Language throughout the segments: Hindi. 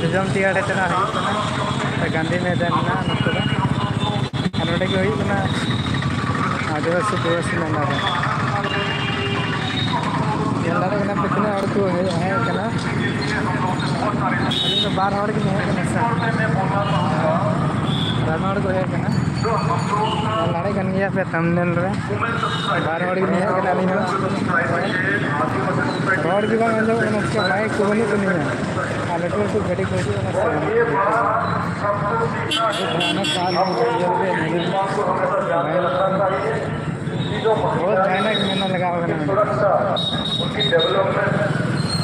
जजम तियाड़े चला गांधी मैदान नोटे आदिवासी दिवस मेला मेला पे तीना हड़ को हेकना बार हड़ के बार हड़ को हेकना लड़े गन गया पे थंबनेल रे बार हड़ के हेकना नहीं रोड भी बांग अंजो कना उसका माइक को बनी नहीं है लटू लटू गाड़ी को बहुत भयानक मेला लगा हुआ है उनकी डेवलपमेंट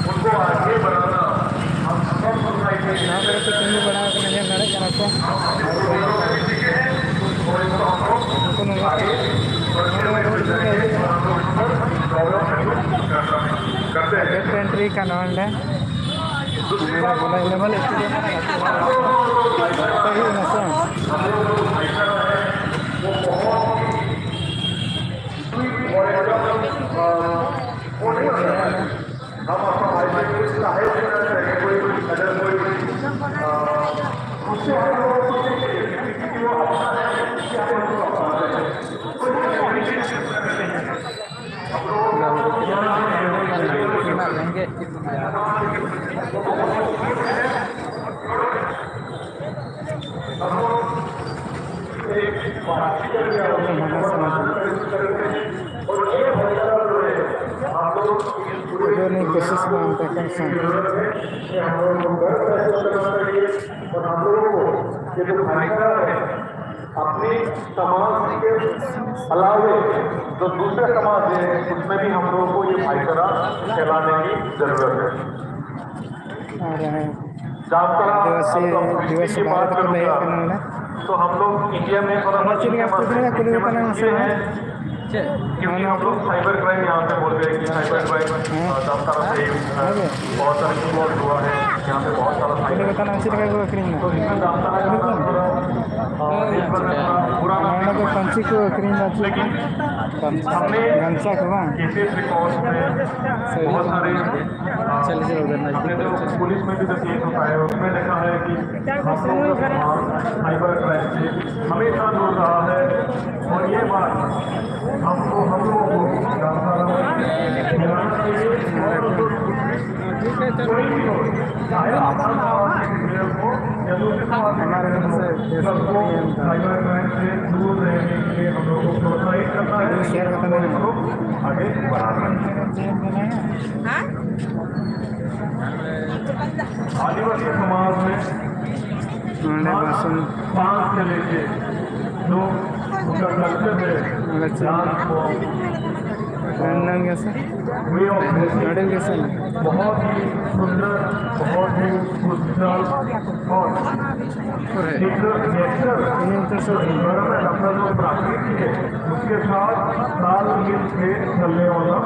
उनको आगे बढ़ाना हम सब सोसाइटी ना मेरे को तुम बड़ा नहीं लड़े कना को करते हैं एंट्री का नाम है मेरा बोला लेवल स्टूडियो सही ना सर हम अपना भाई को सहायता करना चाहिए कोई अगर कोई उससे हम लोग सोचेंगे कि वो अपना है क्या है वो अपना है कोई नहीं कोशिश में हम लोगों को ये जो भाईचारा है अपनी समाज के अलावे जो दूसरे समाज है उसमें भी हम लोगों को ये भाईचारा फैलाने की जरूरत है। दिवस भारत को तो हम लोग इंडिया में थोड़ा कि हम लोग साइबर क्राइम यहाँ पे बोल रहे हैं कि साइबर क्राइम बहुत सारा इन्वॉल्व हुआ है यहाँ पे बहुत सारा पंछी को हमने केसेस रिकॉर्ड में बहुत सारे पुलिस में भी जो केस होता है उसमें देखा है कि हम लोग साइबर क्राइम से हमेशा दूर रहा है और ये बात हम लोगों को हमारे साइबर क्राइम से दूर रहने के लिए हम लोगों को प्रोत्साहित करना है शेयर करना है आगे बढ़ाना है। आदिवासी समाज में पाँच से लेके जो उनका कल्चर है बहुत ही सुंदर बहुत ही खुशहाल और अपना जो प्राकृति है उसके साथ ताल मिल के चलने वाला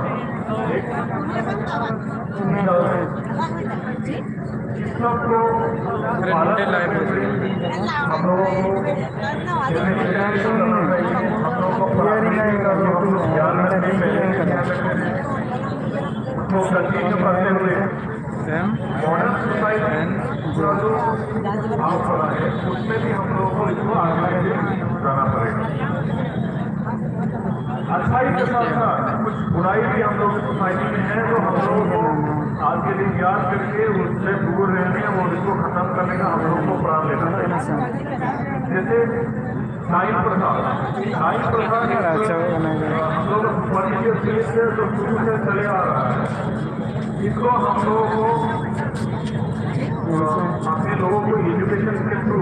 एक सबको हम लोगों को कंटिन्यू करते हुए मॉडर्न सोसाइटी जो भाव पड़ा है उसमें भी हम लोगों को इसको आगे जाना पड़ेगा। अच्छाई के साथ साथ कुछ बुराई भी हम लोग सोसाइटी में है जो हम लोगों को आज के दिन याद करके उससे दूर रहने और उसको खत्म करने का हम लोगों को प्रण लेना चाहिए। जैसे नाई प्रथा हम लोग परिचय देश से जो शुरू से चले आ रहा है इसको हम लोगों को अपने लोगों को एजुकेशन के थ्रू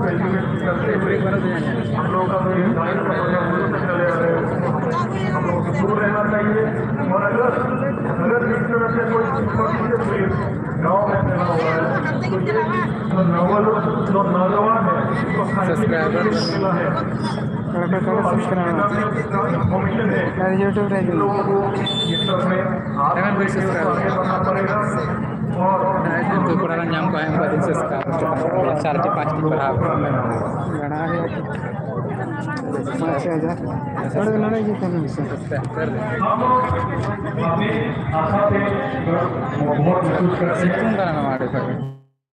एजुकेशन करते हुए हम लोगों का जो नाई प्रथा शुरू से चले आ रहे हैं हम लोगों को दूर रहना चाहिए। और अगर इस तरह से कोई गाँव में फैला हुआ है तो ये जो नौजवान है इसको मिला है यूट्यूब लोगों को इस तरह में आगे बढ़ना पड़ेगा और नाम को साढ़े 5 बढ़ा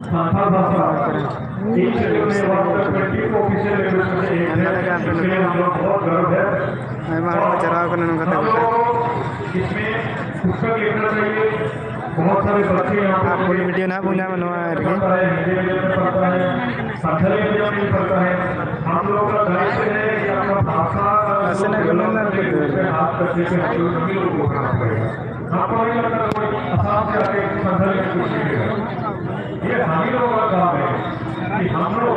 संथा भाषा इन क्षेत्रों में वास्तव में 20 ऑफिशियल लैंग्वेज में से एक है, इसलिए हम लोग बहुत गर्व है। हम लोगों को इसमें पुस्तक लिखना चाहिए। बहुत सारे बच्चे यहाँ पे वीडियो ना पुण्य पढ़ता है, हिंदी मीडियम में पढ़ता है, संथाली मीडियम में पढ़ता है। हम लोग का दायित्व है कि आपका भाषा हाथ करने से सभी लोगों को करना पड़ेगा। आपको नहीं लगता कोई आसाम से आके संथाली में कुछ सीखेगा। ये हम ही लोगों का काम है कि हम लोग